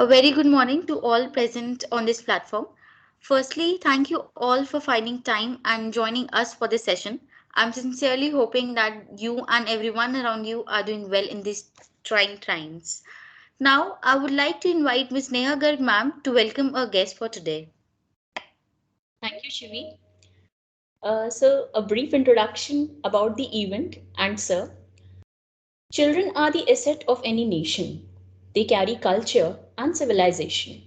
A very good morning to all present on this platform. Firstly, thank you all for finding time and joining us for this session. I'm sincerely hoping that you and everyone around you are doing well in these trying times. Now, I would like to invite Ms. Neha Garg ma'am to welcome our guest for today. Thank you, Shivi. So, a brief introduction about the event and sir. Children are the asset of any nation. They carry culture and civilization.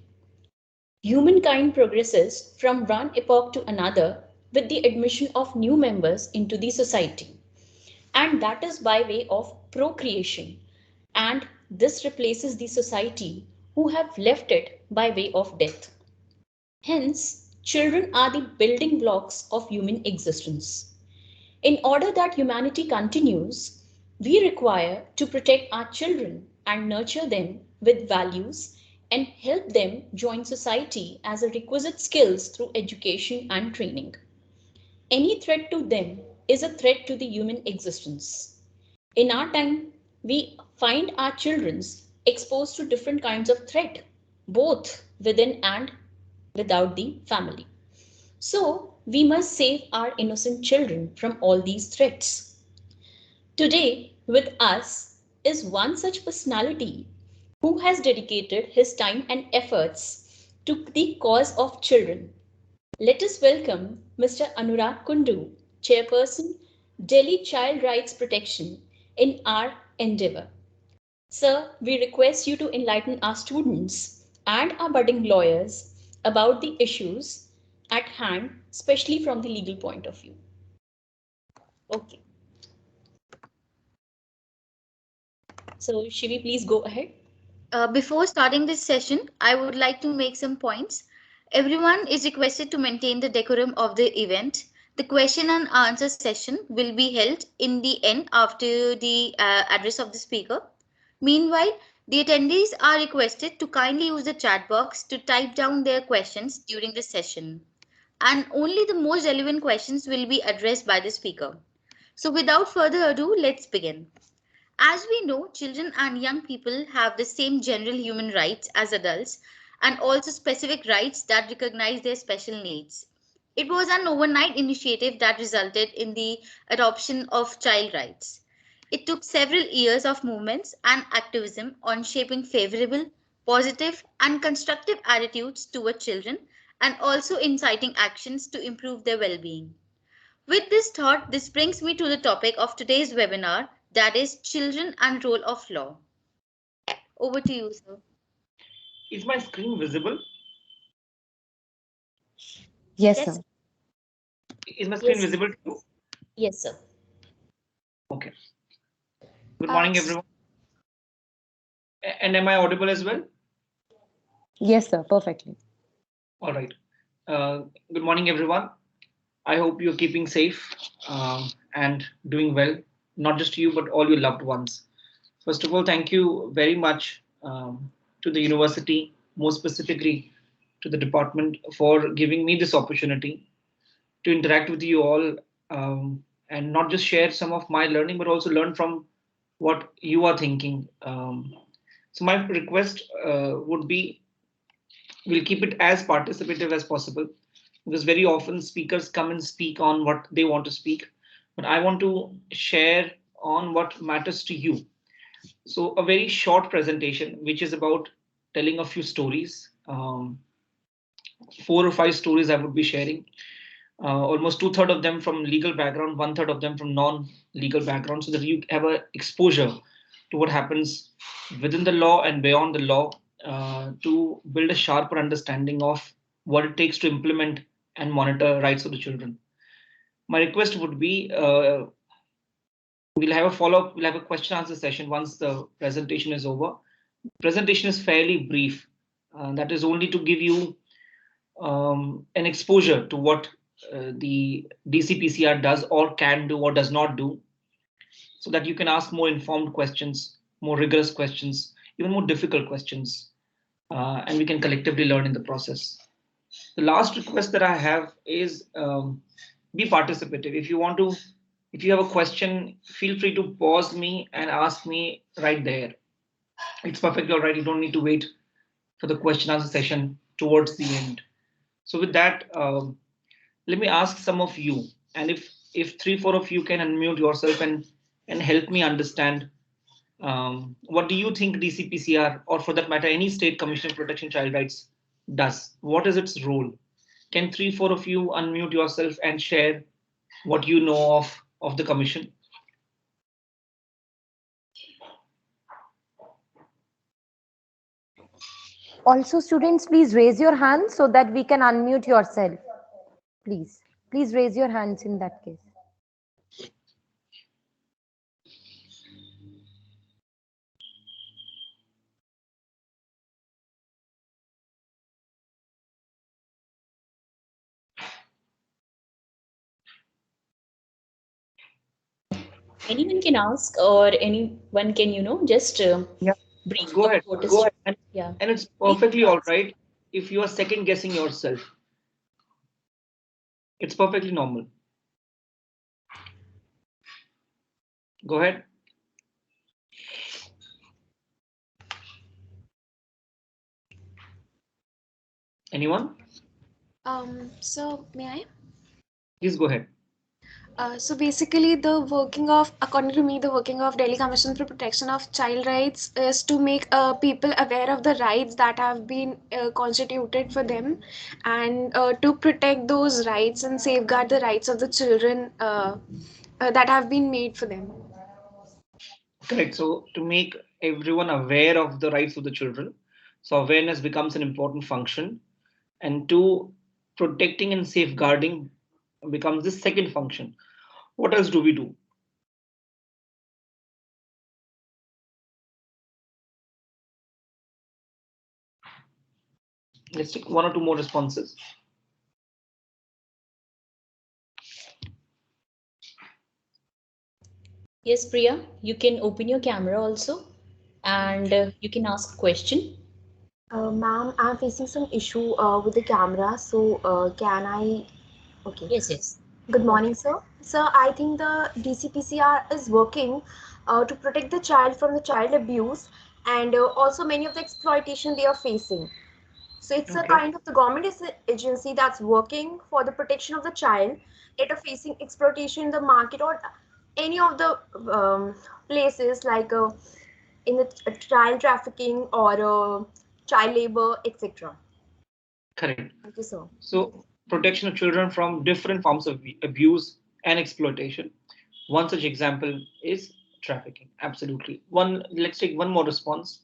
Humankind progresses from one epoch to another with the admission of new members into the society, and that is by way of procreation. And this replaces the society who have left it by way of death. Hence, children are the building blocks of human existence. In order that humanity continues, we require to protect our children and nurture them with values and help them join society as a requisite skills through education and training. Any threat to them is a threat to the human existence. In our time, we find our children's exposed to different kinds of threat, both within and without the family. So, we must save our innocent children from all these threats. Today, with us is one such personality who has dedicated his time and efforts to the cause of children. Let us welcome Mr. Anurag Kundu, chairperson, Delhi Child Rights Protection, in our endeavor. Sir, we request you to enlighten our students and our budding lawyers about the issues at hand, especially from the legal point of view. Okay, so Shivi, please go ahead. Before starting this session, I would like to make some points. Everyone is requested to maintain the decorum of the event. The question and answer session will be held in the end after the address of the speaker. Meanwhile, the attendees are requested to kindly use the chat box to type down their questions during the session. And only the most relevant questions will be addressed by the speaker. So without further ado, let's begin. As we know, children and young people have the same general human rights as adults and also specific rights that recognize their special needs. It was an overnight initiative that resulted in the adoption of child rights. It took several years of movements and activism on shaping favorable, positive, and constructive attitudes toward children and also inciting actions to improve their well being. With this thought, this brings me to the topic of today's webinar, that is children and role of law. Over to you, sir. Is my screen visible? Yes, Yes, sir. Is my screen yes, visible to you? yes, sir. Okay. Good Uh, morning, everyone. And am I audible as well? Yes, sir. Perfectly. All right. Good morning, everyone. I hope you're keeping safe and doing well, not just you, but all your loved ones. First of all, thank you very much to the university, more specifically to the department, for giving me this opportunity to interact with you all and not just share some of my learning, but also learn from what you are thinking. So my request would be we'll keep it as participative as possible because very often speakers come and speak on what they want to speak, but I want to share on what matters to you. So a very short presentation, which is about telling a few stories, 4 or 5 stories I would be sharing. Almost 2/3 of them from legal background, 1/3 of them from non-legal background, so that you have a exposure to what happens within the law and beyond the law, to build a sharper understanding of what it takes to implement and monitor rights of the children. My request would be we'll have a follow-up, we'll have a question answer session once the presentation is over. Presentation is fairly brief. That is only to give you an exposure to what the DCPCR does or can do or does not do, so that you can ask more informed questions, more rigorous questions, even more difficult questions, and we can collectively learn in the process. The last request that I have is be participative. If you want to, if you have a question, feel free to pause me and ask me right there. It's perfectly all right. You don't need to wait for the question answer session towards the end. So with that, let me ask some of you, and if three, four of you can unmute yourself and help me understand, what do you think DCPCR, or for that matter, any state commission of protection child rights does? What is its role? Can three, four of you unmute yourself and share what you know of the commission? Also, students, please raise your hands so that we can unmute yourself. Please. Please raise your hands in that case. Anyone can ask, or anyone can, just Yeah. brief Go ahead. about what is. And, Yeah. and it's Please perfectly all ask. right if you are second guessing yourself. It's perfectly normal. Go ahead. Anyone? So may I? Please go ahead. So basically, according to me, the working of Delhi Commission for Protection of Child Rights is to make people aware of the rights that have been constituted for them, and to protect those rights and safeguard the rights of the children that have been made for them. Correct. So to make everyone aware of the rights of the children, so awareness becomes an important function, and two, protecting and safeguarding becomes the second function. What else do we do? Let's take one or two more responses. Yes, Priya, you can open your camera also, and you can ask a question. Ma'am, I'm facing some issue with the camera, so can I? Okay. Yes, yes. Good Okay. morning, sir. Sir, I think the DCPCR is working to protect the child from the child abuse and also many of the exploitation they are facing. So it's a Okay. kind of the government agency that's working for the protection of the child that are facing exploitation in the market or any of the places like in the child trafficking or child labor, etc. Correct. Thank you, sir. So protection of children from different forms of abuse and exploitation. One such example is trafficking. Absolutely. One. Let's take one more response.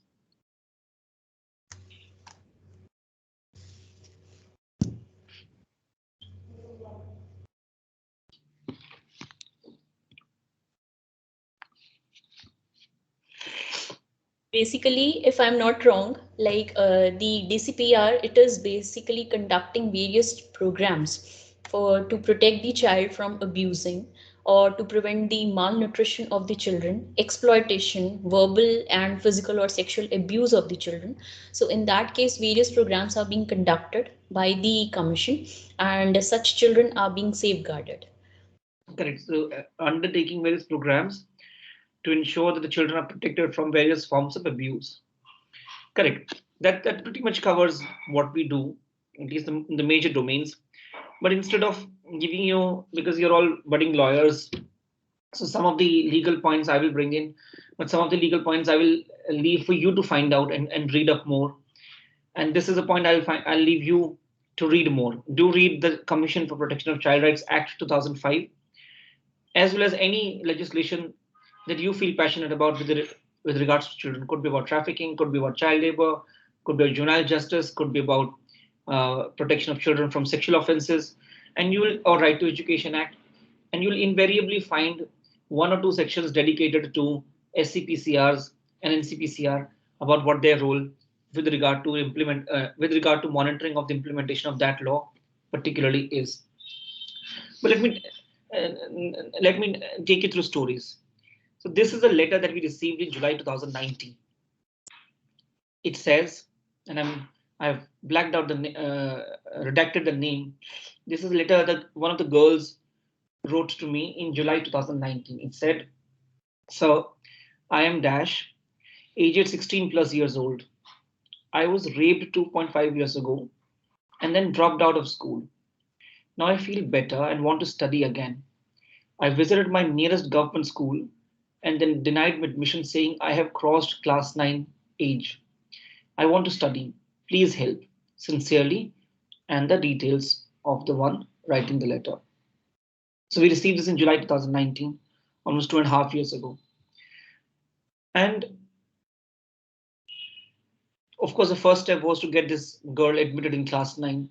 Basically, if I'm not wrong, like the DCPR, it is basically conducting various programs for to protect the child from abusing or to prevent the malnutrition of the children, exploitation, verbal and physical or sexual abuse of the children. So in that case, various programs are being conducted by the commission, and such children are being safeguarded. Correct. So undertaking various programs to ensure that the children are protected from various forms of abuse. Correct. That pretty much covers what we do, at least the major domains. But instead of giving you, because you're all budding lawyers, so some of the legal points I will bring in, but some of the legal points I will leave for you to find out and read up more. And this is a point I'll leave you to read more. Do read the Commission for Protection of Child Rights Act 2005, as well as any legislation that you feel passionate about with regards to children. Could be about trafficking, could be about child labor, could be about juvenile justice, could be about protection of children from sexual offenses, and you will, or Right to Education Act, and you'll invariably find one or two sections dedicated to SCPCRs and NCPCR about what their role with regard to monitoring of the implementation of that law particularly is. But uh, let me take you through stories. So this is a letter that we received in July 2019. It says, and I've blacked out redacted the name. This is a letter that one of the girls wrote to me in July 2019. It said, "So I am Dash, aged 16 plus years old. I was raped 2.5 years ago and then dropped out of school. Now I feel better and want to study again. I visited my nearest government school and then denied admission saying I have crossed class 9 age. I want to study. Please help. Sincerely, and the details of the one writing the letter. So we received this in July 2019, almost 2.5 years ago. And of course, the first step was to get this girl admitted in class 9.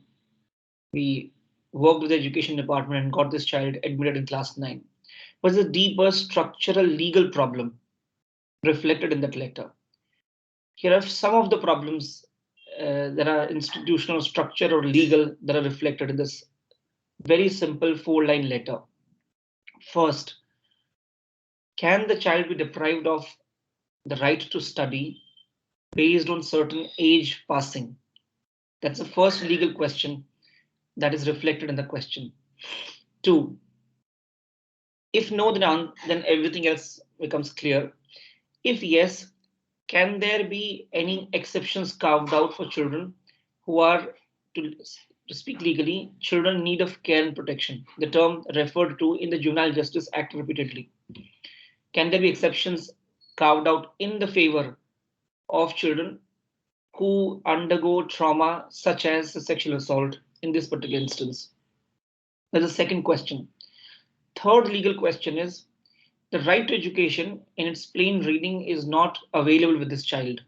We worked with the education department and got this child admitted in class 9. But there's a deeper structural legal problem reflected in that letter. Here are some of the problems that are institutional, structure, or legal that are reflected in this very simple 4-line letter. First, can the child be deprived of the right to study based on certain age passing? That's the first legal question that is reflected in the question. 2, if no, then everything else becomes clear. If yes, can there be any exceptions carved out for children who are, to speak legally, children in need of care and protection, the term referred to in the Juvenile Justice Act repeatedly? Can there be exceptions carved out in the favor of children who undergo trauma such as a sexual assault in this particular instance? That's the second question. Third legal question is the right to education in its plain reading is not available with this child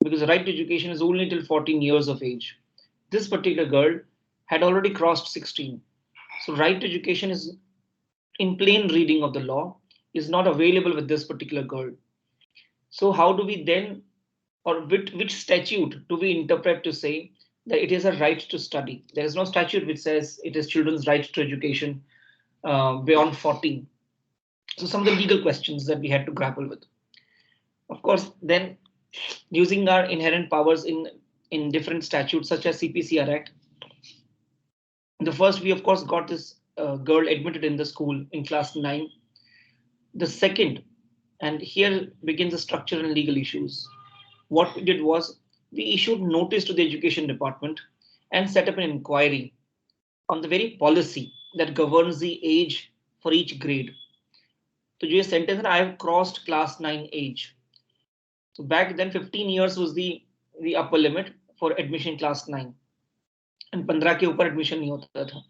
because the right to education is only till 14 years of age. This particular girl had already crossed 16. So right to education is in plain reading of the law is not available with this particular girl. So how do we then, or which statute do we interpret to say that it is a right to study? There is no statute which says it is children's right to education beyond 14. So some of the legal questions that we had to grapple with. Of course, then using our inherent powers in different statutes such as CPCR Act. The first, we of course got this girl admitted in the school in class 9. The second, and here begins the structural and legal issues. What we did was we issued notice to the education department and set up an inquiry on the very policy that governs the age for each grade. So you sentence that I have crossed class 9 age. So back then 15 years was the upper limit for admission class 9. And 15 के ऊपर admission नहीं होता था.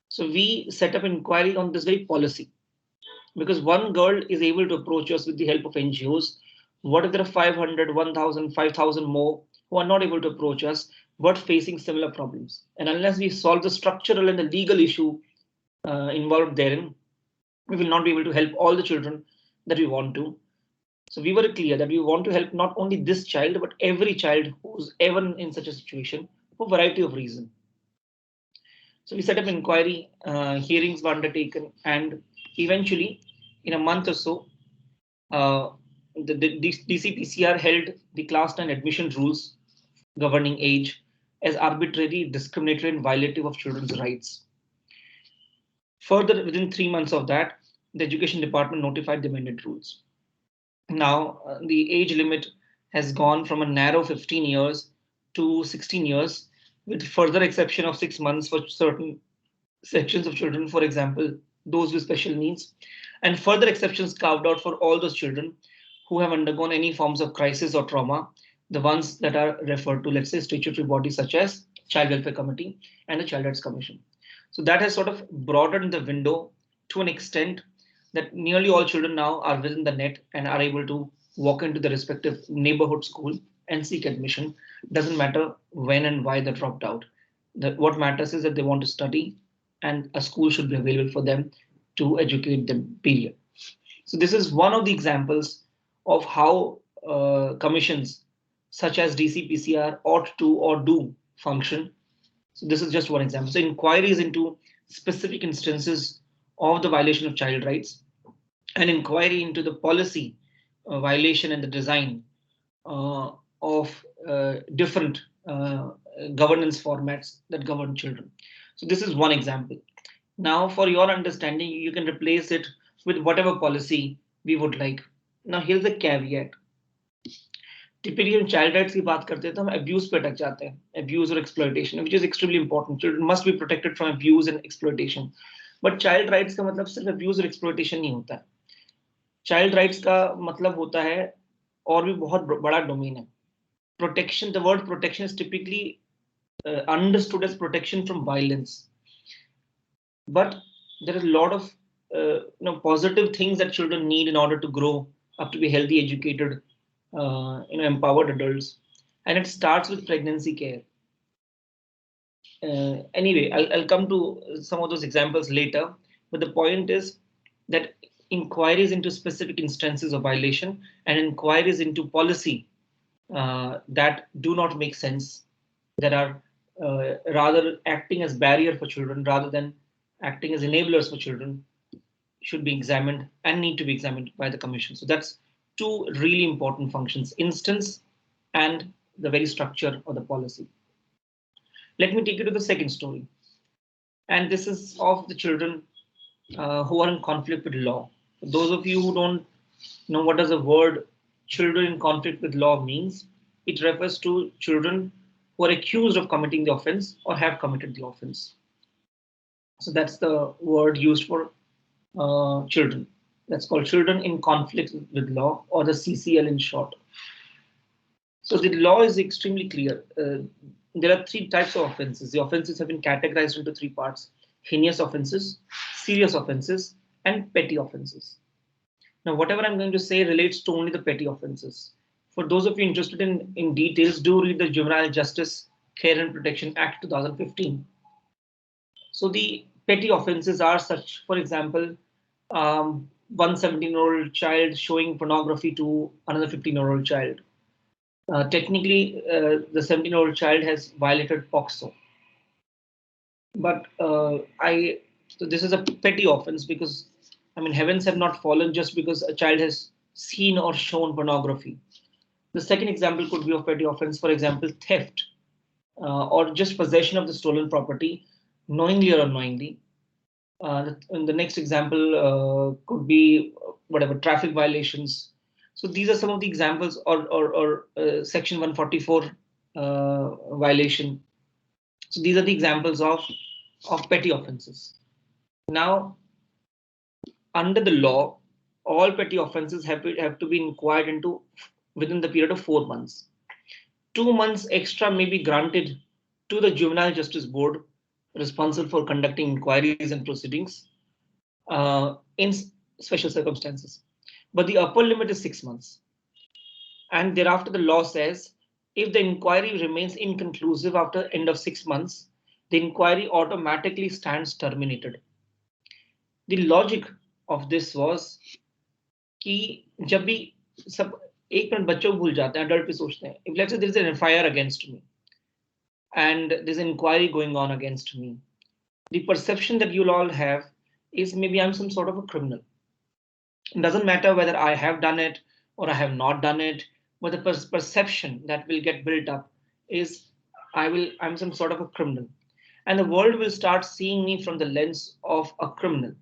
So we set up an inquiry on this very policy because one girl is able to approach us with the help of NGOs. What if there are 500, 1,000, 5,000 more who are not able to approach us but facing similar problems? And unless we solve the structural and the legal issue involved therein, we will not be able to help all the children that we want to. So we were clear that we want to help not only this child, but every child who's ever in such a situation for a variety of reasons. So we set up inquiry, hearings were undertaken, and eventually, in a month or so, the DCPCR held the class 9 admission rules governing age as arbitrary, discriminatory, and violative of children's rights. Further, within 3 months of that, the education department notified the amended rules. Now, the age limit has gone from a narrow 15 years to 16 years, with further exception of 6 months for certain sections of children, for example, those with special needs, and further exceptions carved out for all those children who have undergone any forms of crisis or trauma, the ones that are referred to, let's say, statutory bodies such as Child Welfare Committee and the Child Rights Commission. So that has sort of broadened the window to an extent that nearly all children now are within the net and are able to walk into the respective neighborhood school and seek admission. Doesn't matter when and why they dropped out. What matters is that they want to study and a school should be available for them to educate them, period. So this is one of the examples of how commissions such as DCPCR ought to or do function. So this is just one example. So inquiries into specific instances of the violation of child rights, an inquiry into the policy violation and the design of different governance formats that govern children. So this is one example. Now, for your understanding, you can replace it with whatever policy we would like. Now, here's the caveat. Typically हम child rights की बात करते हैं तो हम abuse पे अटक जाते हैं, अब्यूज और exploitation, which is extremely important. Children must be protected from abuse and exploitation. But child rights का मतलब सिर्फ अब्यूज और एक्सप्लॉयटेशन नहीं होता है. चाइल्ड राइट्स का मतलब होता है और भी बहुत बड़ा डोमेन है. Protection, the word protection is typically understood as protection from violence, but there is a lot of positive things that children need in order to grow up to be healthy, educated, empowered adults, and it starts with pregnancy care. Anyway, I'll come to some of those examples later, but the point is that inquiries into specific instances of violation and inquiries into policy that do not make sense, that are rather acting as barrier for children rather than acting as enablers for children, should be examined and need to be examined by the commission. So that's two really important functions: instance and the very structure of the policy. Let me take you to the second story, and this is of the children who are in conflict with law. For those of you who don't know what does the word children in conflict with law means, it refers to children who are accused of committing the offense or have committed the offense. So that's the word used for children. That's called children in conflict with law, or the CCL in short. So the law is extremely clear. There are three types of offenses. The offenses have been categorized into three parts: heinous offenses, serious offenses, and petty offenses. Now, whatever I'm going to say relates to only the petty offenses. For those of you interested in details, do read the Juvenile Justice Care and Protection Act 2015. So the petty offenses are such, for example, one 17-year-old child showing pornography to another 15-year-old child. Technically, the 17-year-old child has violated POCSO. But so this is a petty offense because, I mean, heavens have not fallen just because a child has seen or shown pornography. The second example could be of petty offense, for example, theft or just possession of the stolen property, knowingly or unknowingly. And the next example could be whatever traffic violations. So these are some of the examples, or Section 144 violation. So these are the examples of petty offenses. Now, under the law, all petty offenses have to be inquired into within the period of 4 months. 2 months extra may be granted to the Juvenile Justice Board, responsible for conducting inquiries and proceedings in special circumstances. But the upper limit is 6 months. And thereafter, the law says if the inquiry remains inconclusive after end of 6 months, the inquiry automatically stands terminated. The logic of this was कि जब भी सब एक minute बच्चों को भूल जाते हैं, adult पे सोचते हैं, if let's say there is an FIR against me and there's an inquiry going on against me, the perception that you'll all have is maybe I'm some sort of a criminal. It doesn't matter whether I have done it or I have not done it, but the perception that will get built up is I'm some sort of a criminal, and the world will start seeing me from the lens of a criminal.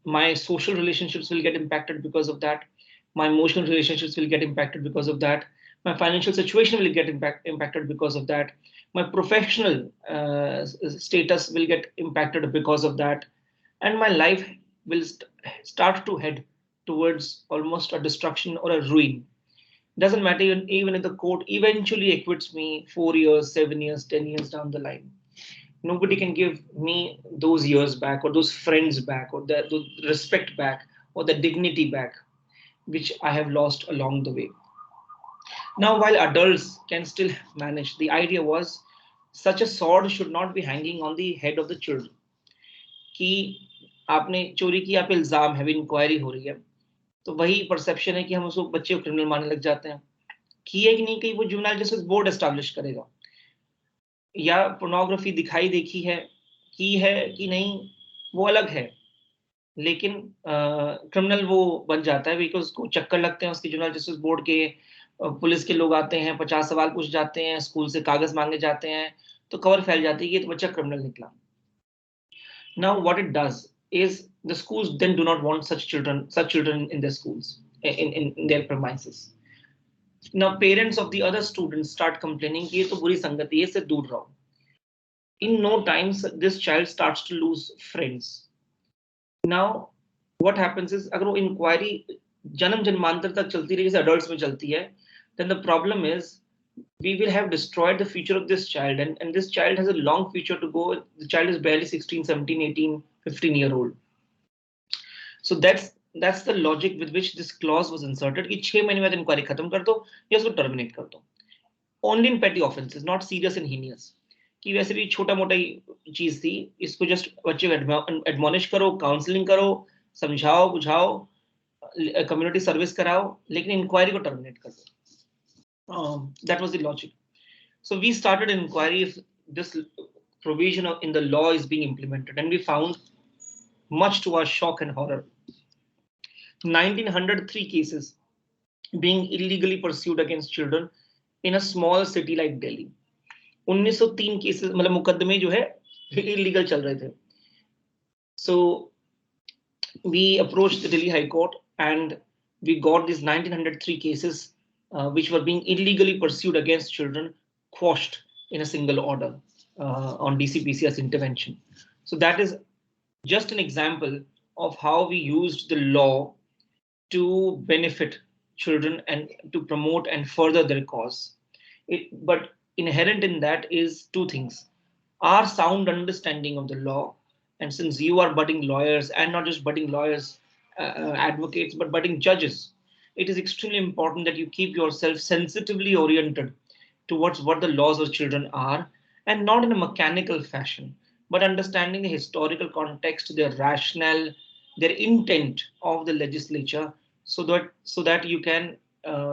My social relationships will get impacted because of that. My emotional relationships will get impacted because of that. My financial situation will get impacted because of that. My professional status will get impacted because of that. And my life will start to head towards almost a destruction or a ruin. Doesn't matter even if the court eventually acquits me 4 years, 7 years, 10 years down the line. Nobody can give me those years back, or those friends back, or the respect back, or the dignity back, which I have lost along the way. Now, while adults can still manage, the idea was such a sword should not be hanging on the head of the children. कि आपने चोरी की, आप इल्जाम है, inquiry हो रही है, तो वही परसेप्शन है कि हम उसको बच्चे को क्रिमिनल मानने लग जाते हैं. की है कि नहीं, कहीं वो जुवेनाइल जस्टिस बोर्ड एस्टैब्लिश करेगा, या पोर्नोग्राफी दिखाई देखी है की है कि नहीं वो अलग है, लेकिन क्रिमिनल वो बन जाता है बिकॉज उसको चक्कर लगते हैं उसके जुवेनाइल जस्टिस बोर्ड के, पुलिस के लोग आते हैं, 50 सवाल पूछ जाते हैं, स्कूल से कागज मांगे जाते हैं, तो खबर फैल जाती है कि तो बच्चा क्रिमिनल निकला. Now what it does is the schools then do not want such children in their schools, in their premises. Now parents of the other students start complaining कि ये तो बुरी संगति है, इससे दूर रहो. In no time, this child starts to lose friends. Now what happens is, अगर वो inquiry जन्म जन्मांतर तक चलती रही जैसे adults में चलती है, then the problem is we will have destroyed the future of this child, and this child has a long future to go. The child is barely 16, 17, 18, 15-year old. So that's the logic with which this clause was inserted कि 6 महीने में inquiry खत्म कर दो या उसको terminate कर दो. Only in petty offenses, not serious and heinous. कि वैसे भी छोटा मोटा ही चीज थी, इसको जस्ट बच्चे को एडमोनिश करो, काउंसलिंग करो, समझाओ बुझाओ, कम्युनिटी सर्विस कराओ, लेकिन इंक्वायरी को टर्मिनेट कर दो. That was the logic. So we started an inquiry if this provision in the law is being implemented, and we found, much to our shock and horror, 1903 cases being illegally pursued against children in a small city like Delhi. 1903 cases, मतलब मुकदमे जो है illegal चल रहे थे. So we approached the Delhi High Court and we got these 1903 cases which were being illegally pursued against children quashed in a single order on DCPC's intervention. So that is just an example of how we used the law to benefit children and to promote and further their cause. But inherent in that is two things: our sound understanding of the law, and since you are budding lawyers, and not just budding lawyers, advocates, but budding judges, it is extremely important that you keep yourself sensitively oriented towards what the laws of children are, and not in a mechanical fashion, but understanding the historical context, their rationale, their intent of the legislature, so that you can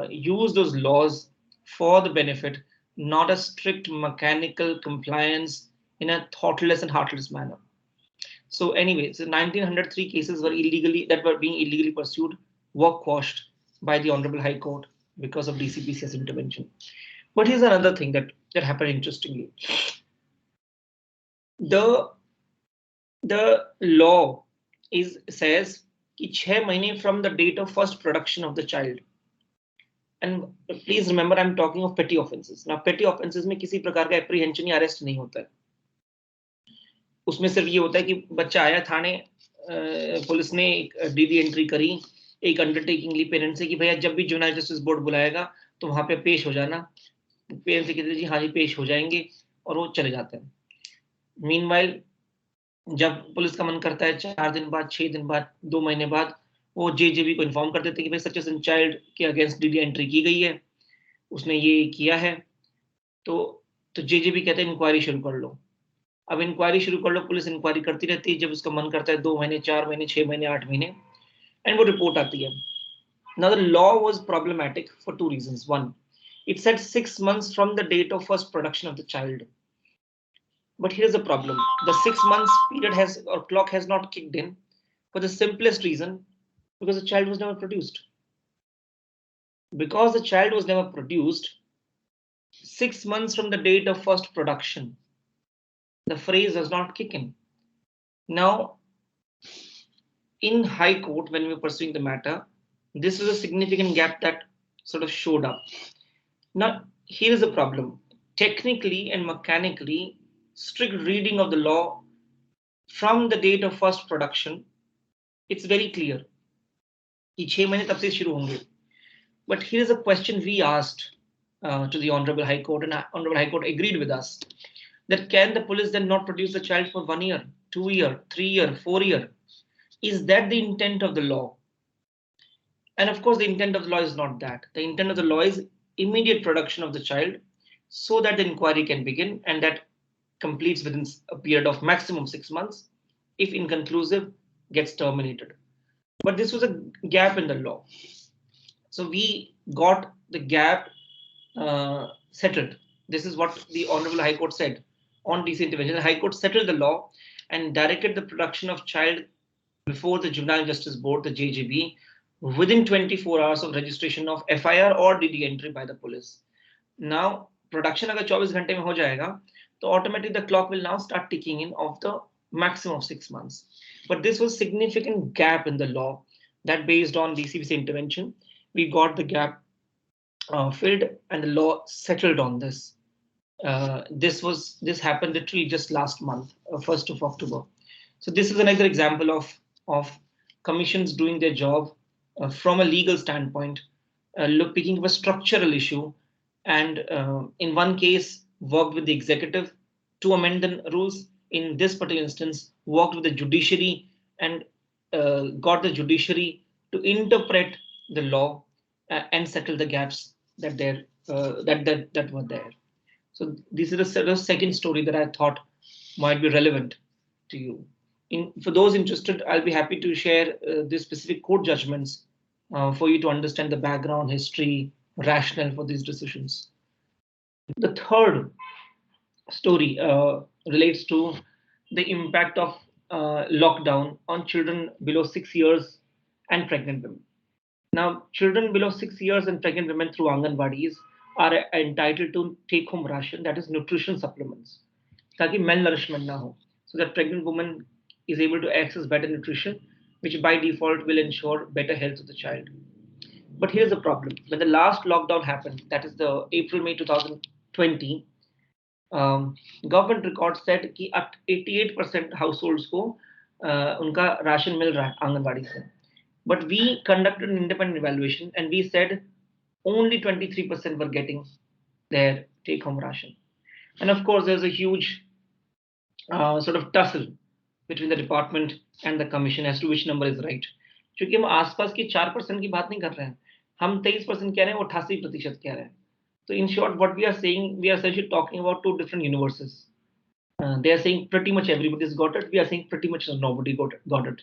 use those laws for the benefit, not a strict mechanical compliance in a thoughtless and heartless manner. So anyway, so 1903 cases were being illegally pursued were quashed by the Honorable High Court because of DCPC's intervention. But here's another thing that happened interestingly. The law says कि 6 महीने from the date of first production of the child. And please remember, I'm talking of petty offenses. Now, petty offenses में किसी प्रकार का apprehension या arrest नहीं होता है. उसमें सिर्फ ये होता है कि बच्चा आया थाने, पुलिस ने एक डीडी एंट्री करी, एक अंडरटेकिंग ली पेरेंट्स से कि भैया जब भी जुवेनाइल जस्टिस बोर्ड बुलाएगा तो वहां पे पेश हो जाना. पेरेंट्स से कहते हैं जी हाँ जी पेश हो जाएंगे, और वो चले जाते हैं. मीनवाइल जब पुलिस का मन करता है 4 दिन बाद, 6 दिन बाद, 2 महीने बाद, वो जेजेबी को इन्फॉर्म कर देते हैं कि भाई सच एंड चाइल्ड के अगेंस्ट डीडी एंट्री की गई है, उसने ये किया है, तो जेजेबी कहते हैं इंक्वायरी शुरू कर लो. अब इंक्वायरी शुरू कर लो, पुलिस इंक्वायरी करती रहती है, जब उसका मन करता है 2 महीने, 4 महीने, 6 महीने, 8 महीने, एंड वो रिपोर्ट आती है. Now the law was problematic for 2 reasons. One, it said 6 months from the date of first production of the child. But here's the problem: the 6 months period clock has not kicked in for the simplest reason, because the child was never produced. Because the child was never produced, 6 months from the date of first production, the phrase does not kick in. Now, in High Court, when we were pursuing the matter, this was a significant gap that sort of showed up. Now, here is the problem. Technically and mechanically, strict reading of the law from the date of first production, it's very clear कि 6 महीने तब से शुरू होंगे. But here is a question we asked to the Honorable High Court, and Honorable High Court agreed with us, that can the police then not produce the child for 1 year, 2 year, 3 year, 4 year? Is that the intent of the law? And of course, the intent of the law is not that. The intent of the law is immediate production of the child so that the inquiry can begin, and that completes within a period of maximum 6 months. If inconclusive, gets terminated. But this was a gap in the law. So we got the gap settled. This is what the Honorable High Court said on DC intervention. The High Court settled the law and directed the production of child before the Juvenile Justice Board, the JJB, within 24 hours of registration of FIR or DD entry by the police. Now, production अगर 24 घंटे में हो जाएगा, तो automatically the clock will now start ticking in of the maximum of 6 months. But this was significant gap in the law that, based on DCPC intervention, we got the gap filled, and the law settled on this. This happened literally just last month, 1st of October. So this is another example of commissions doing their job from a legal standpoint, picking up a structural issue, and in one case worked with the executive to amend the rules. In this particular instance, worked with the judiciary and got the judiciary to interpret the law and settle the gaps that were there. So this is the second story that I thought might be relevant to you. For those interested, I'll be happy to share the specific court judgments for you to understand the background, history, rationale for these decisions. The third story relates to the impact of lockdown on children below 6 years and pregnant women. Now, children below 6 years and pregnant women through Anganwadis are entitled to take home ration, that is nutrition supplements, ताकि malnourishment ना हो, so that pregnant woman is able to access better nutrition, which by default will ensure better health of the child. But here's the problem: when the last lockdown happened, that is the April-May 2020, government record set कि 88% households को उनका ration मिल रहा है आंगनबाड़ी से. But we conducted an independent evaluation and we said only 23% were getting their take home ration. And of course, there's a huge sort of tussle between the department and the commission as to which number is right. क्योंकि हम आसपास की 4% की बात नहीं कर रहे हैं, हम 23% कह रहे हैं, वो 88% कह रहे हैं. So in short, what we are saying, we are essentially talking about two different universes. They are saying pretty much everybody's got it. We are saying pretty much nobody got it.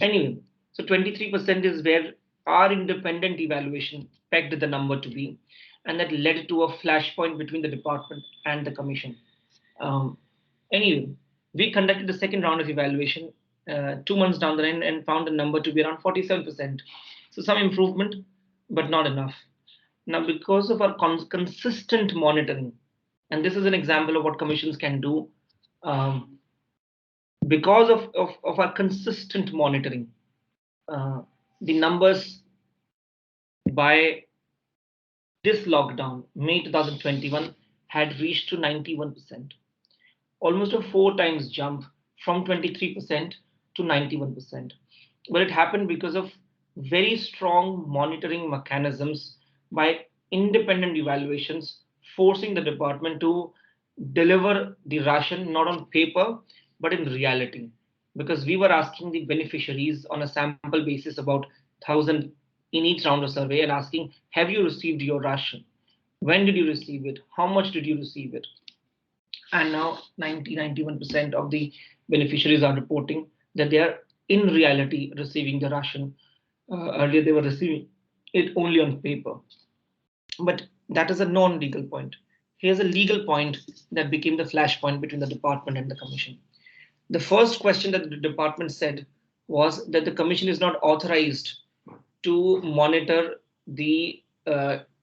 Anyway, so 23% is where our independent evaluation pegged the number to be, and that led to a flashpoint between the department and the commission. Anyway, we conducted the second round of evaluation 2 months down the line and found the number to be around 47%. So some improvement, but not enough. Now, because of our consistent monitoring, and this is an example of what commissions can do, because of our consistent monitoring, the numbers by this lockdown, May 2021, had reached to 91%, almost a 4 times jump from 23% to 91%. But it happened because of very strong monitoring mechanisms by independent evaluations, forcing the department to deliver the ration not on paper but in reality. Because we were asking the beneficiaries on a sample basis, about 1,000 in each round of survey, and asking, have you received your ration? When did you receive it? How much did you receive it? And now 91% of the beneficiaries are reporting that they are in reality receiving the ration. Earlier they were receiving it only on paper. But that is a non-legal point. Here's a legal point that became the flashpoint between the department and the commission. The first question that the department said was that the commission is not authorized to monitor the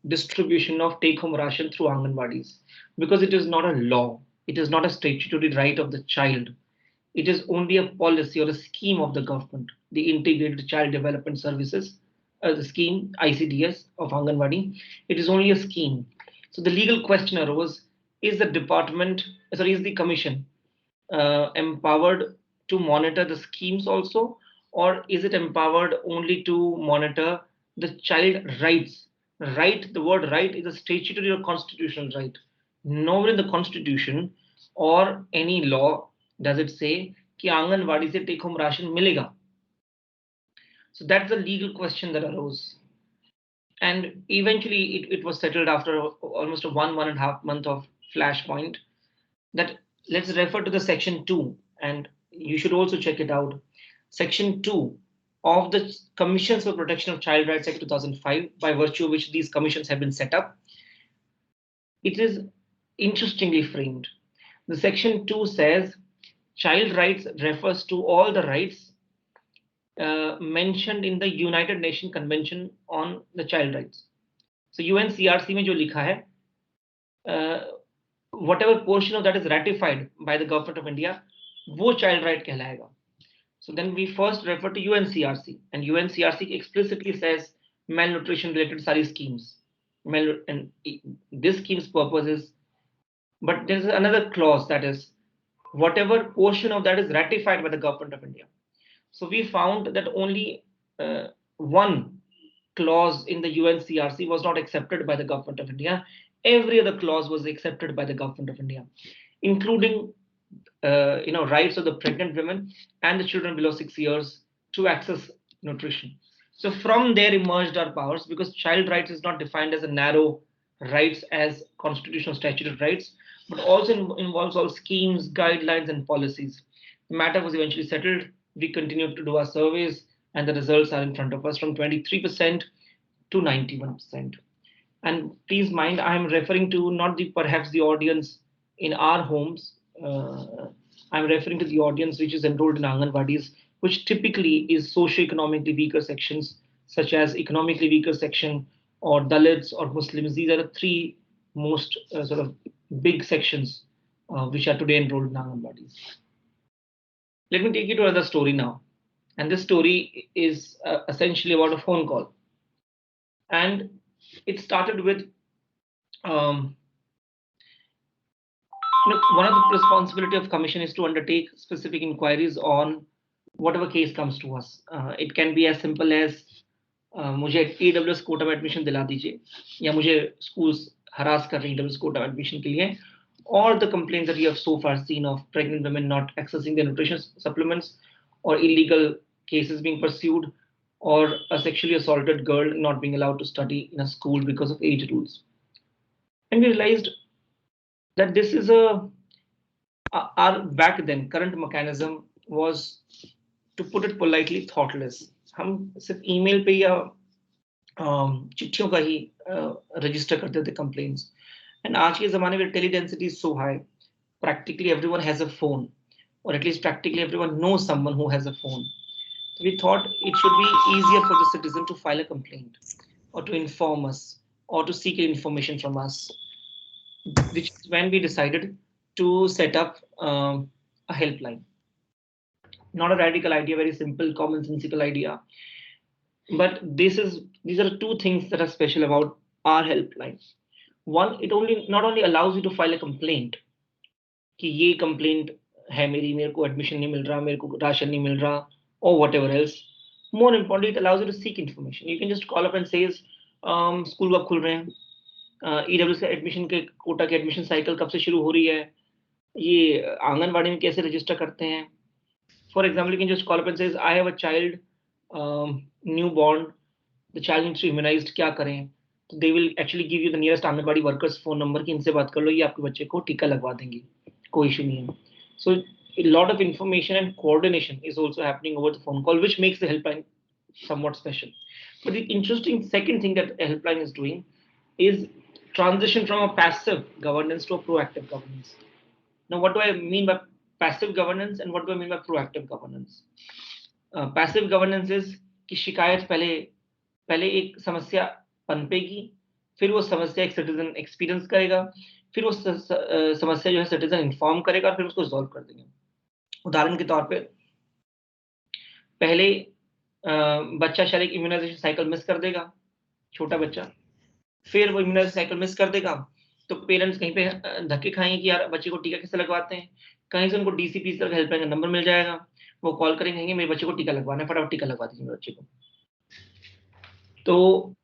distribution of take-home ration through Anganwadis because it is not a law. It is not a statutory right of the child. It is only a policy or a scheme of the government, the Integrated Child Development Services, the scheme ICDS of Anganwadi. It is only a scheme. So the legal question arose: is the is the commission empowered to monitor the schemes also, or is it empowered only to monitor the child rights? Right, the word right is a statutory or constitutional right. Nowhere in the constitution or any law does it say कि आंगनवाड़ी से take home ration मिलेगा. So that's the legal question that arose. And eventually it was settled after almost a 1.5 month of flashpoint. That let's refer to the section 2, and you should also check it out. Section 2 of the Commissions for Protection of Child Rights Act 2005, by virtue of which these commissions have been set up. It is interestingly framed. The section 2 says child rights refers to all the rights mentioned in the United Nations Convention on the Child Rights. So UNCRC में जो लिखा है, whatever portion of that is ratified by the government of India, वो child right कहलाएगा. So then we first refer to UNCRC, and UNCRC explicitly says malnutrition related सारी schemes. And this scheme's purpose is, but there's another clause, that is whatever portion of that is ratified by the government of India. So we found that only one clause in the UNCRC was not accepted by the government of India. Every other clause was accepted by the government of India, including rights of the pregnant women and the children below 6 years to access nutrition. So from there emerged our powers, because child rights is not defined as a narrow rights as constitutional statutory rights, but also involves all schemes, guidelines, and policies. The matter was eventually settled. We continued to do our surveys, and the results are in front of us, from 23% to 91%. And please mind, I am referring to not the perhaps the audience in our homes. I'm referring to the audience which is enrolled in Anganwadis, which typically is socio-economically weaker sections, such as economically weaker section or Dalits or Muslims. These are the three most sort of big sections which are today enrolled in Anganwadis. Let me take you to another story now. And this story is essentially about a phone call. And it started with um, one of the responsibility of commission is to undertake specific inquiries on whatever case comes to us. It can be as simple as मुझे AWS Kota में admission दिला दीजिए, या मुझे schools harass कर रही हैं AWS Kota admission के लिए, or the complaints that we have so far seen of pregnant women not accessing their nutrition supplements, or illegal cases being pursued, or a sexually assaulted girl not being allowed to study in a school because of age rules. And we realized that this is our back then current mechanism was, to put it politely, thoughtless. हम सिर्फ email पे या चिट्ठियों का ही register करते थे complaints. And आज के ज़माने में teledensity is so high, practically everyone has a phone, or at least practically everyone knows someone who has a phone. So we thought it should be easier for the citizen to file a complaint, or to inform us, or to seek information from us, which is when we decided to set up a helpline. Not a radical idea, very simple, commonsensical idea. But these are two things that are special about our helpline. One, it not only allows you to file a complaint, कि ये complaint है मेरे को admission नहीं मिल रहा, मेरे को ration नहीं मिल रहा, or whatever else. More importantly, it allows you to seek information. You can just call up and say, school कब खुल रहे हैं, EW से एडमिशन के कोटा के एडमिशन साइकिल कब से शुरू हो रही है, ये आंगनवाड़ी में कैसे रजिस्टर करते हैं. For example, you can just call up and says, I have a child, newborn, the child needs to be immunized, क्या करें. So they will actually give you the nearest anganwadi workers phone number कि इनसे बात कर लो, ये आपके बच्चे को टीका लगवा देंगे, कोई इशू नहीं है. So a lot of information and coordination is also happening over the phone call, which makes the helpline somewhat special. But the interesting second thing that a helpline is doing is transition from a passive governance to a proactive governance. Now, what do I mean by passive governance and what do I mean by proactive governance? Passive governance is कि शिकायत पहले एक समस्या पनपेगी, फिर वो समस्या एक citizen experience करेगा, फिर वो समस्या जो है सिटीजन इन्फॉर्म करेगा और फिर उसको रिजॉल्व कर देंगे. उदाहरण के तौर पे पहले बच्चा शायद एक इम्यूनाइजेशन साइकिल मिस कर देगा, छोटा बच्चा, फिर वो इम्यूनाइजेशन साइकिल मिस कर देगा तो पेरेंट्स कहीं पे धक्के खाएंगे कि यार बच्चे को टीका कैसे लगवाते हैं. कहीं से उनको डीसीपी तक हेल्पलाइन का नंबर मिल जाएगा, वो कॉल करेंगे, मेरे बच्चे को टीका लगवाना है, फटाफट टीका लगवा दीजिए मेरे बच्चे को. तो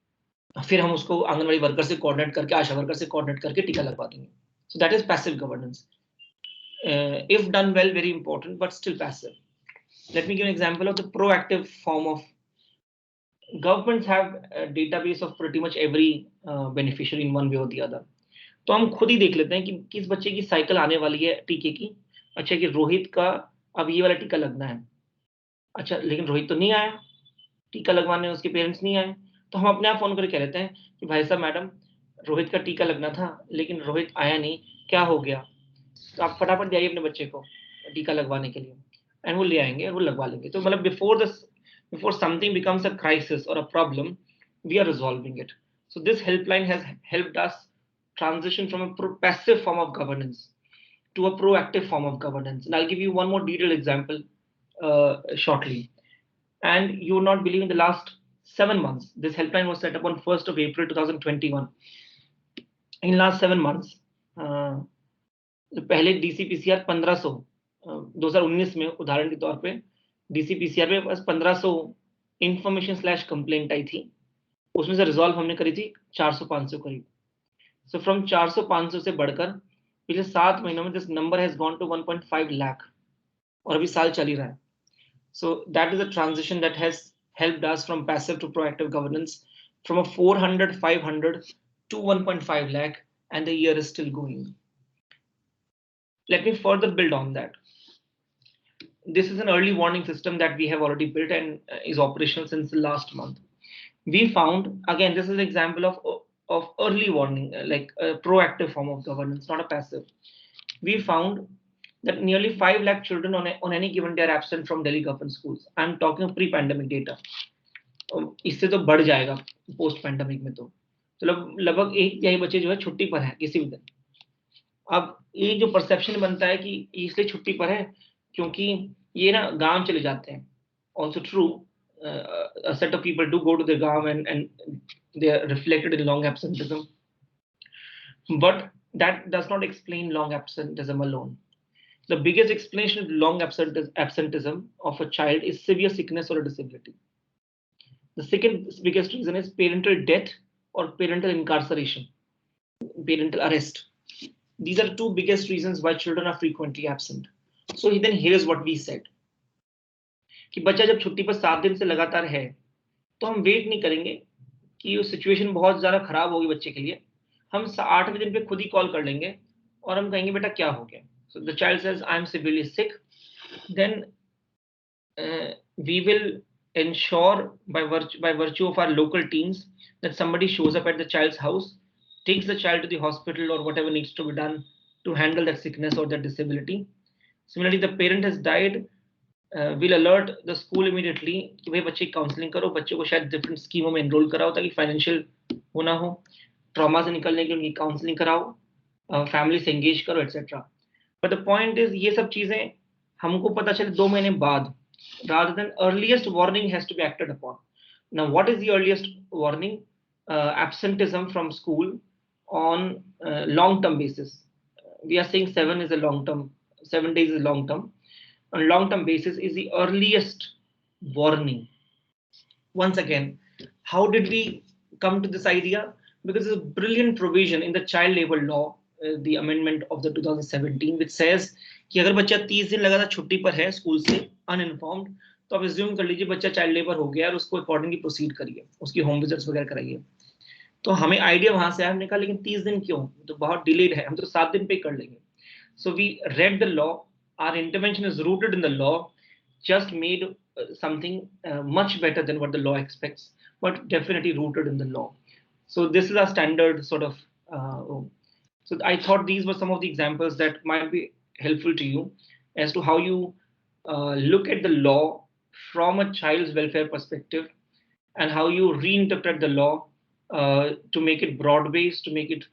फिर हम उसको आंगनवाड़ी वर्कर से कोऑर्डिनेट करके, आशा वर्कर से कोऑर्डिनेट करके टीका लगवा देंगे. सो that is passive governance. If done well, very important, but still passive. Let me give an example of the proactive form of. Governments have a database of pretty much every beneficiary in one way or the other. तो हम खुद ही देख लेते हैं कि किस बच्चे की साइकिल आने वाली है टीके की. अच्छा कि रोहित का अब ये वाला टीका लगना है. अच्छा लेकिन रोहित तो नहीं आया टीका लगवाने, उसके पेरेंट्स नहीं आए, तो हम अपने आप फोन करके कह लेते हैं कि भाई साहब मैडम रोहित का टीका लगना था लेकिन रोहित आया नहीं, क्या हो गया. तो आप फटाफट जाइए अपने बच्चे को टीका लगवाने के लिए, एंड वो ले आएंगे और वो लगवा लेंगे. तो मतलब before something becomes a crisis or a problem, we are resolving it. So this helpline has helped us transition from a passive form of governance to a proactive form of governance. And I'll give you one more detailed example shortly. And you will not believe, in the last 7 months. This helpline was set up on 1st of April 2021. In last 7 months, पहले DCPCR 1500 2019 में उदाहरण के तौर पे DCPCR में बस 1500 information slash complaint आई थी, उसमें से रिजॉल्व हमने करी थी 400-500 करीब. सो फ्रॉम 400-500 से बढ़कर पिछले 7 महीनों में this number has gone to 1.5 lakh और अभी साल चल ही रहा है. So that is a transition that has helped us from passive to proactive governance from a 400-500 to 1.5 lakh, and the year is still going. Let me further build on that. This is an early warning system that we have already built and is operational since the last month. We found, again, this is an example of early warning, like a proactive form of governance, not a passive. We found that nearly 5 lakh children on any given day are absent from Delhi government schools. I'm talking of pre-pandemic data. इससे तो बढ़ जाएगा post pandemic में, तो लगभग 1/3 बच्चे जो है छुट्टी पर है किसी भी दिन. अब ये जो परसेप्शन बनता है कि इसलिए छुट्टी पर है क्योंकि ये ना गांव चले जाते हैं. Also true, a set of people do go to the gaon and they are reflected in long absenteeism, but that does not explain long absenteeism alone. The biggest explanation of long absenteeism of a child is severe sickness or a disability. The second biggest reason is parental death or parental incarceration, parental arrest. These are the 2 biggest reasons why children are frequently absent. So then here is what we said, कि बच्चा जब छुट्टी पर 7 दिन से लगातार है तो हम वेट नहीं करेंगे कि वो सिचुएशन बहुत ज्यादा खराब होगी बच्चे के लिए. हम 8वें दिन पे खुद ही कॉल कर लेंगे और हम कहेंगे बेटा क्या हो गया. So the child says I am severely sick, then we will ensure by virtue of our local teams that somebody shows up at the child's house, takes the child to the hospital or whatever needs to be done to handle that sickness or that disability. Similarly, the parent has died, we'll alert the school immediately कि भाई बच्चे की counselling करो, बच्चे को शायद different स्कीमों में एनरोल कराओ ताकि फाइनेंशियल हो ना हो, ट्रॉमा से निकलने के लिए उनकी काउंसलिंग कराओ, फैमिली से एंगेज करो, etcetera. But the point is ये सब चीजें हमको पता चले 2 महीने बाद, rather than earliest warning has to be acted upon. Now, what is the earliest warning? Absenteeism from school on long-term basis. We are saying 7 is a long-term, 7 days is long-term. On long-term basis is the earliest warning. Once again, how did we come to this idea? Because there's a brilliant provision in the child labor law, the amendment of the 2017, which says कि अगर बच्चा 30 दिन लगातार छुट्टी पर है school से uninformed, तो आप एज्यूम कर लीजिए बच्चा चाइल्ड लेबर हो गया और उसको अकॉर्डिंगली प्रोसीड करिए, उसकी होम विजिट्स वगैरह कराइए. तो हमें आइडिया वहां से आया, हमने कहा लेकिन 30 दिन क्यों, तो बहुत डिलेड है, हम तो 7 दिन पे कर लेंगे. So we read the law, our intervention is rooted in the law, just made something much better than what the law expects, but definitely rooted in the law. So this is a standard sort of. So I thought these were some of the examples that might be helpful to you as to how you look at the law from a child's welfare perspective and how you reinterpret the law to make it broad-based, to make it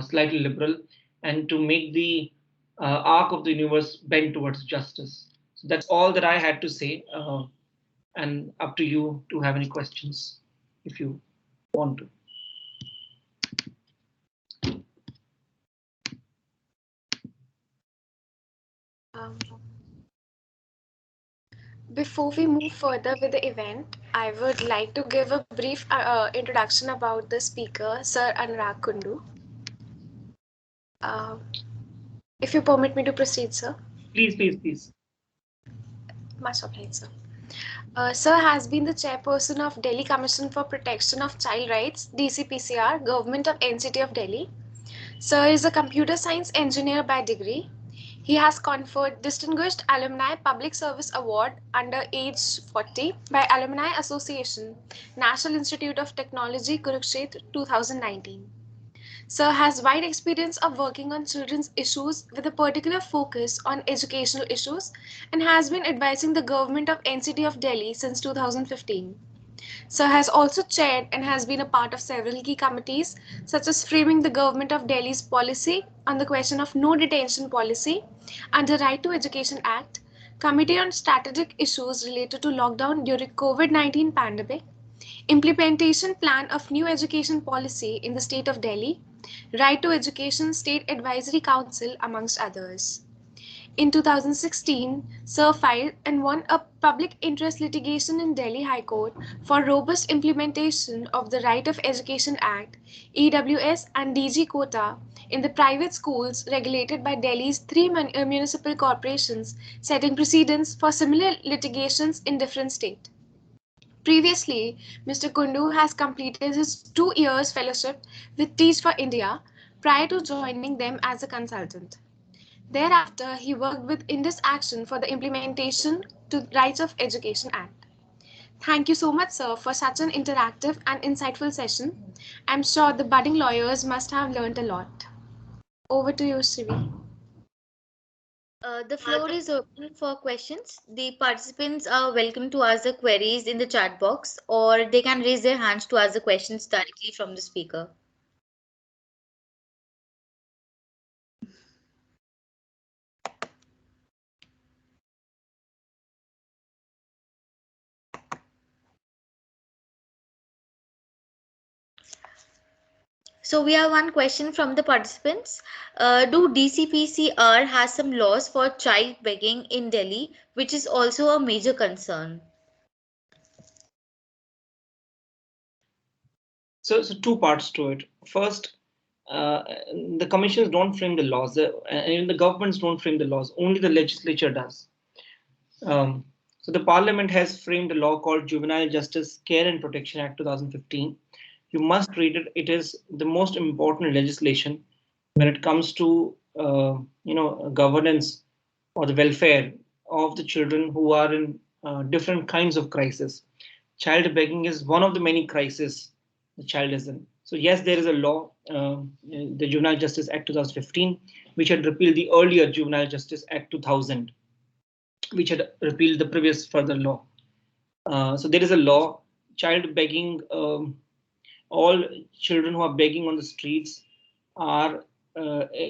slightly liberal, and to make the arc of the universe bend towards justice. So that's all that I had to say, and up to you to have any questions if you want to. Before we move further with the event, I would like to give a brief introduction about the speaker, Sir Anurag Kundu. If you permit me to proceed, sir. Please, please, please. Much obliged, sir. Sir has been the chairperson of Delhi Commission for Protection of Child Rights, DCPCR, Government of NCT of Delhi. Sir is a computer science engineer by degree. He has conferred Distinguished Alumni Public Service Award under age 40 by Alumni Association, National Institute of Technology, Kurukshetra, 2019. Sir has wide experience of working on children's issues with a particular focus on educational issues and has been advising the government of NCT of Delhi since 2015. Sir has also chaired and has been a part of several key committees such as framing the government of Delhi's policy on the question of no detention policy under Right to Education Act, Committee on Strategic Issues related to lockdown during COVID-19 pandemic, implementation plan of new education policy in the state of Delhi, Right to Education State Advisory Council, amongst others. In 2016, Sir filed and won a public interest litigation in Delhi High Court for robust implementation of the Right of Education Act, EWS and DG quota in the private schools regulated by Delhi's three municipal corporations, setting precedents for similar litigations in different states. Previously, Mr. Kundu has completed his 2 years fellowship with Teach for India prior to joining them as a consultant. Thereafter, he worked with Indus Action for the implementation to Rights of Education Act. Thank you so much, sir, for such an interactive and insightful session. I'm sure the budding lawyers must have learned a lot. Over to you, Shivi. The floor is open for questions. The participants are welcome to ask the queries in the chat box, or they can raise their hands to ask the questions directly from the speaker. So we have one question from the participants. Do DCPCR has some laws for child begging in Delhi, which is also a major concern? So two parts to it. First, the commissions don't frame the laws, and the governments don't frame the laws. Only the legislature does. Um, so the Parliament has framed a law called Juvenile Justice Care and Protection Act 2015. You must read it. It is the most important legislation when it comes to governance or the welfare of the children who are in different kinds of crisis. Child begging is one of the many crises the child is in. So yes, there is a law, the Juvenile Justice Act 2015, which had repealed the earlier Juvenile Justice Act 2000, which had repealed the previous further law. So there is a law, child begging. All children who are begging on the streets are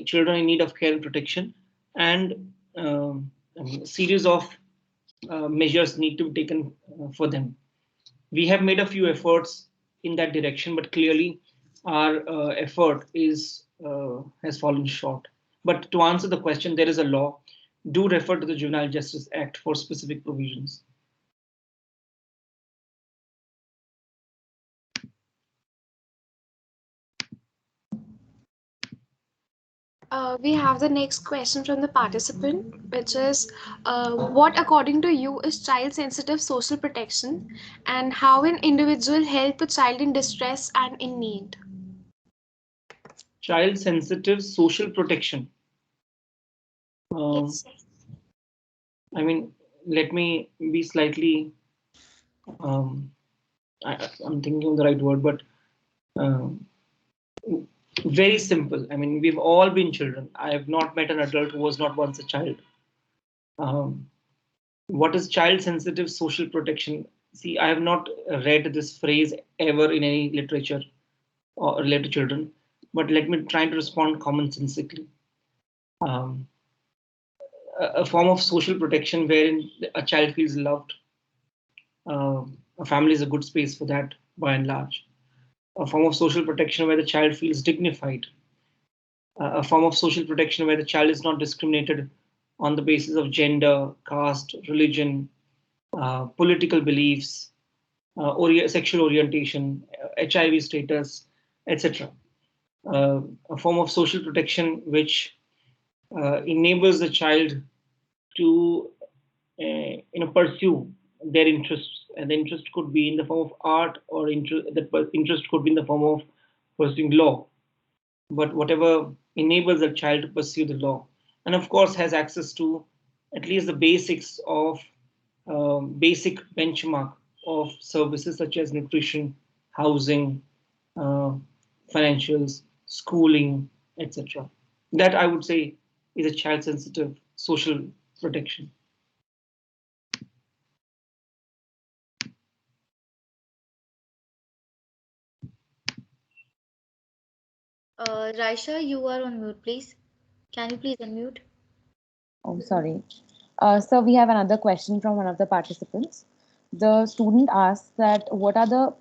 children in need of care and protection, and a series of measures need to be taken for them. We have made a few efforts in that direction, but clearly our effort is has fallen short. But to answer the question, there is a law. Do refer to the Juvenile Justice Act for specific provisions. We have the next question from the participant, which is what, according to you, is child sensitive social protection, and how an individual help a child in distress and in need? Child sensitive social protection. Yes. I mean, let me be slightly, I'm thinking of the right word, but very simple. I mean, we've all been children. I have not met an adult who was not once a child. What is child sensitive social protection? See, I have not read this phrase ever in any literature or related to children, but let me try to respond commonsensically. A form of social protection wherein a child feels loved. A family is a good space for that, by and large. A form of social protection where the child feels dignified. A form of social protection where the child is not discriminated on the basis of gender, caste, religion, political beliefs, sexual orientation, HIV status, etc. A form of social protection which enables the child to pursue their interests, and the interest could be in the form of art, or that interest could be in the form of pursuing law, but whatever enables a child to pursue the law, and of course has access to at least the basics of basic benchmark of services such as nutrition, housing, financials, schooling, etc. That I would say is a child sensitive social protection. Raisha, you are on mute, please. Can you please unmute? Oh, sorry. So we have another question from one of the participants. The student asks that what are the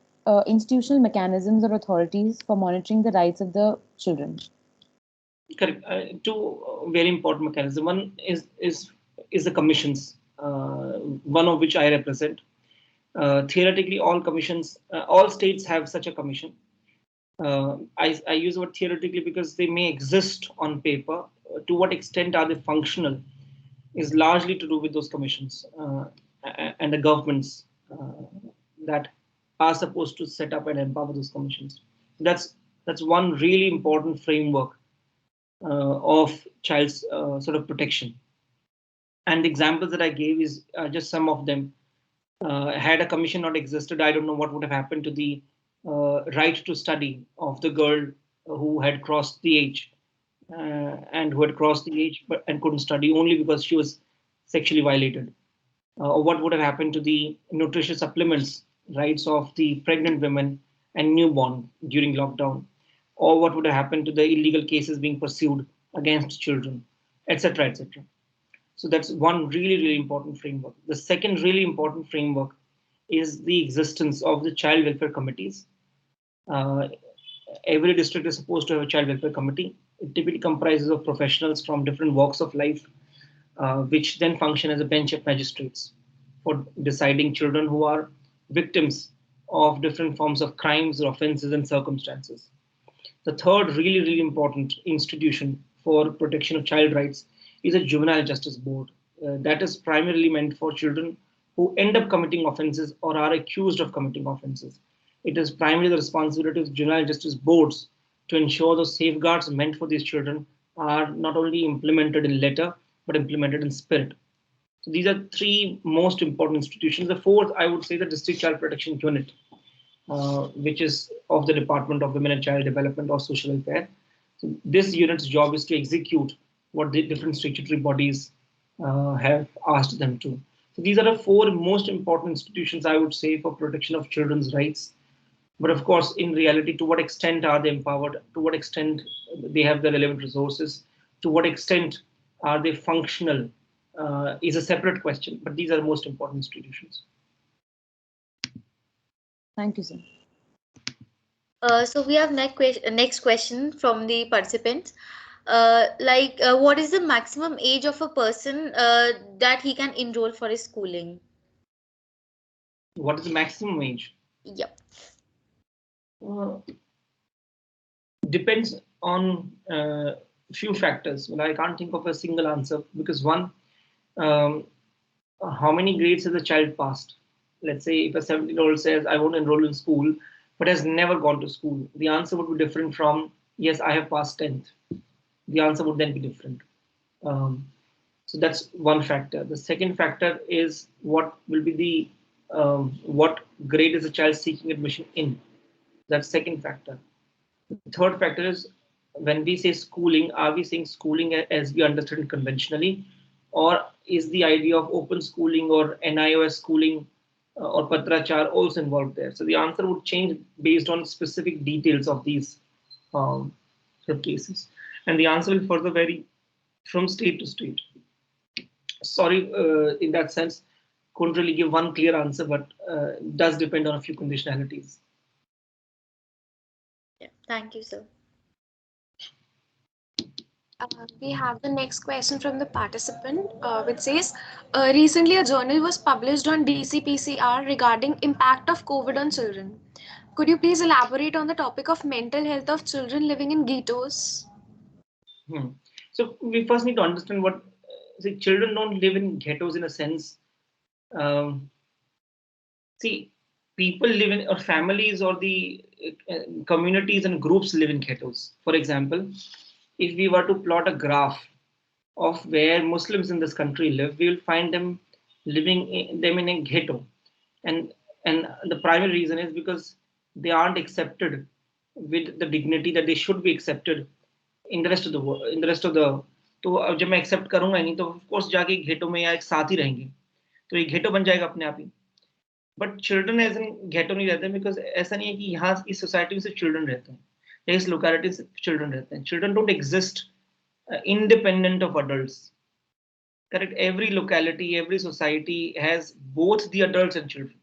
institutional mechanisms or authorities for monitoring the rights of the children? Correct. Two very important mechanisms. One is the commissions, one of which I represent. Theoretically, all commissions, all states have such a commission. I use the word theoretically because they may exist on paper. To what extent are they functional is largely to do with those commissions and the governments that are supposed to set up and empower those commissions. That's one really important framework of child's sort of protection. And the examples that I gave is just some of them. Had a commission not existed, I don't know what would have happened to the right to study of the girl who had crossed the age and who had crossed the age and couldn't study only because she was sexually violated. Or what would have happened to the nutritious supplements rights of the pregnant women and newborn during lockdown, or what would have happened to the illegal cases being pursued against children, etc., etc. So that's one really, really important framework. The second really important framework is the existence of the child welfare committees. Uh, every district is supposed to have a child welfare committee. It typically comprises of professionals from different walks of life, which then function as a bench of magistrates for deciding children who are victims of different forms of crimes or offenses and circumstances. The third really, really important institution for protection of child rights is a juvenile justice board. That is primarily meant for children who end up committing offenses or are accused of committing offenses. It is primarily the responsibility of juvenile justice boards to ensure the safeguards meant for these children are not only implemented in letter, but implemented in spirit. So these are three most important institutions. The fourth, I would say, the District Child Protection Unit, which is of the Department of Women and Child Development or Social Welfare. So this unit's job is to execute what the different statutory bodies have asked them to. So these are the four most important institutions, I would say, for protection of children's rights. But of course, in reality, to what extent are they empowered? To what extent they have the relevant resources? To what extent are they functional? Is a separate question. But these are the most important institutions. Thank you, sir. So we have next question from the participants. What is the maximum age of a person that he can enroll for his schooling? What is the maximum age? Yep. Depends on few factors. Well, I can't think of a single answer because one, how many grades has the child passed? Let's say if a 17-year-old says, I want to enroll in school, but has never gone to school, the answer would be different from, yes, I have passed 10th. The answer would then be different. So that's one factor. The second factor is what will be the, what grade is the child seeking admission in? That's second factor. The third factor is when we say schooling, are we saying schooling as we understand it conventionally? Or is the idea of open schooling or NIOS schooling or Patrachar also involved there? So the answer would change based on specific details of these cases. And the answer will further vary from state to state. Sorry, in that sense, couldn't really give one clear answer, but does depend on a few conditionalities. Yeah, thank you, sir. We have the next question from the participant, which says, recently a journal was published on DCPCR regarding impact of COVID on children. Could you please elaborate on the topic of mental health of children living in ghettos? So we first need to understand what see, children don't live in ghettos in a sense. See, people live in, or families or the communities and groups live in ghettos. For example, if we were to plot a graph of where Muslims in this country live, we will find them living in a ghetto, and the primary reason is because they aren't accepted with the dignity that they should be accepted in the rest of the world, in the rest of the. तो अब जब मैं accept करूंगा नहीं तो of course जाके ghetto में या एक साथ ही रहेंगे तो ये घेटो बन जाएगा अपने आप ही but children age in ghetto नहीं रहते बिकॉज ऐसा नहीं है कि यहाँ इस सोसाइटी में सिर्फ चिल्ड्रन रहते हैं इस लोकेलिटी से चिल्ड्रन रहते हैं children don't exist independent of adults. Correct? Every locality, every society has both the adults and children.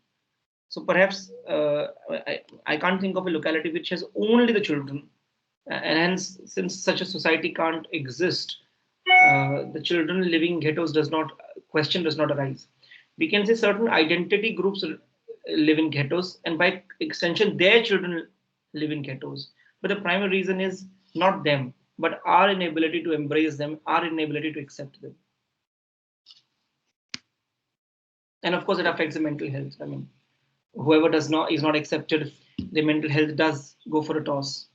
So perhaps I can't think of a locality which has only the children, and hence, since such a society can't exist, the children living in ghettos does not arise. We can say certain identity groups live in ghettos, and by extension, their children live in ghettos. But the primary reason is not them, but our inability to embrace them, our inability to accept them. And of course, it affects the mental health. I mean, whoever is not accepted, the mental health does go for a toss.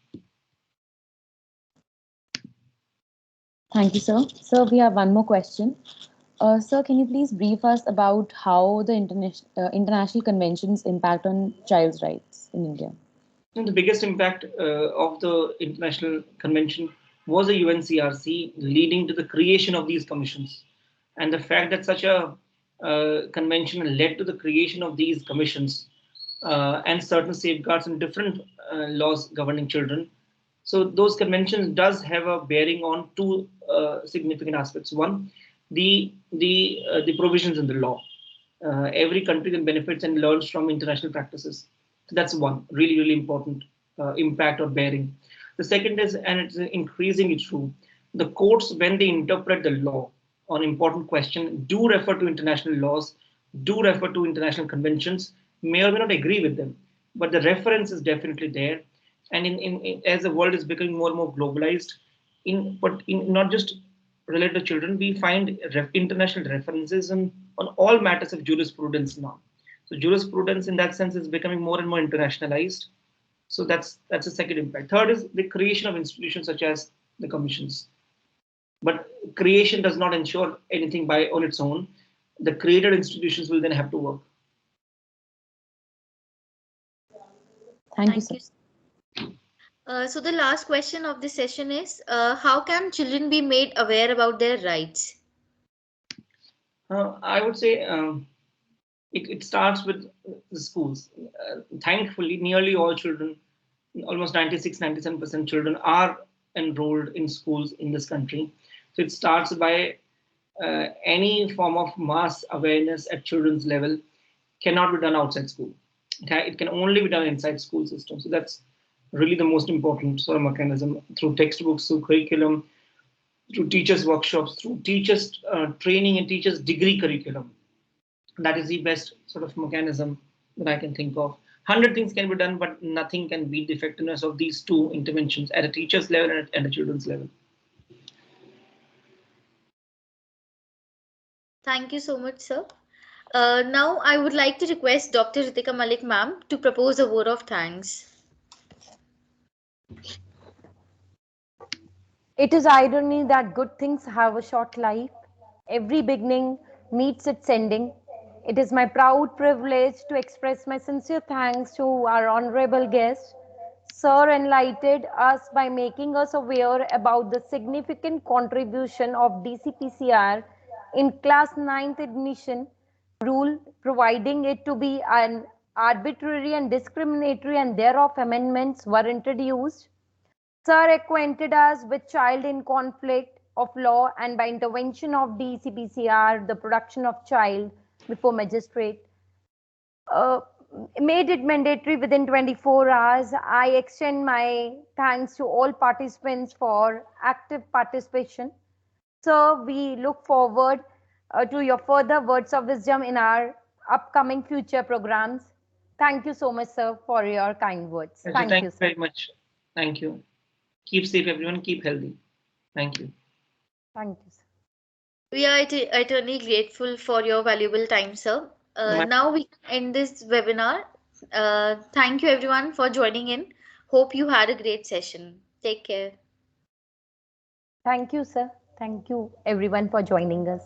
Thank you, sir. Sir, we have one more question. Sir, can you please brief us about how the international conventions impact on child's rights in India? And the biggest impact of the international convention was the UNCRC, leading to the creation of these commissions. And the fact that such a convention led to the creation of these commissions and certain safeguards and different laws governing children. So those conventions does have a bearing on two significant aspects. One, the provisions in the law. Every country then benefits and learns from international practices. So that's one really important impact or bearing. The second is, and it's increasingly true, the courts, when they interpret the law on important question, do refer to international laws, do refer to international conventions, may or may not agree with them, but the reference is definitely there. And as the world is becoming more and more globalized, in not just related to children, we find international references on all matters of jurisprudence now. So jurisprudence in that sense is becoming more and more internationalized. So that's the second impact. Third is the creation of institutions such as the commissions. But creation does not ensure anything by on its own. The created institutions will then have to work. Thank you, sir. So the last question of this session is, how can children be made aware about their rights? I would say it starts with the schools. Thankfully, nearly all children, almost 96-97% children are enrolled in schools in this country. So it starts by any form of mass awareness at children's level cannot be done outside school. It can only be done inside school system. So that's really the most important sort of mechanism, through textbooks, through curriculum, through teachers' workshops, through teachers' training and teachers' degree curriculum. That is the best sort of mechanism that I can think of. 100 things can be done, but nothing can beat the effectiveness of these two interventions at a teacher's level and at a children's level. Thank you so much, sir. Now I would like to request Dr. Ritika Malik ma'am to propose a vote of thanks. It is irony that good things have a short life. Every beginning meets its ending. It is my proud privilege to express my sincere thanks to our honorable guest. Sir enlightened us by making us aware about the significant contribution of DCPCR in class 9th admission rule, providing it to be an arbitrary and discriminatory, and thereof amendments were introduced. Sir acquainted us with child in conflict of law and by intervention of DCPCR, the production of child before magistrate, uh, made it mandatory within 24 hours. I extend my thanks to all participants for active participation. Sir, we look forward to your further words of wisdom in our upcoming future programs. Thank you so much, sir, for your kind words. Thank you, Thank you sir. very much. Thank you. Keep safe, everyone. Keep healthy. Thank you. Thank you, sir. We are eternally grateful for your valuable time, sir. Now we can end this webinar. Thank you everyone for joining in. Hope you had a great session. Take care. Thank you, sir. Thank you, everyone, for joining us.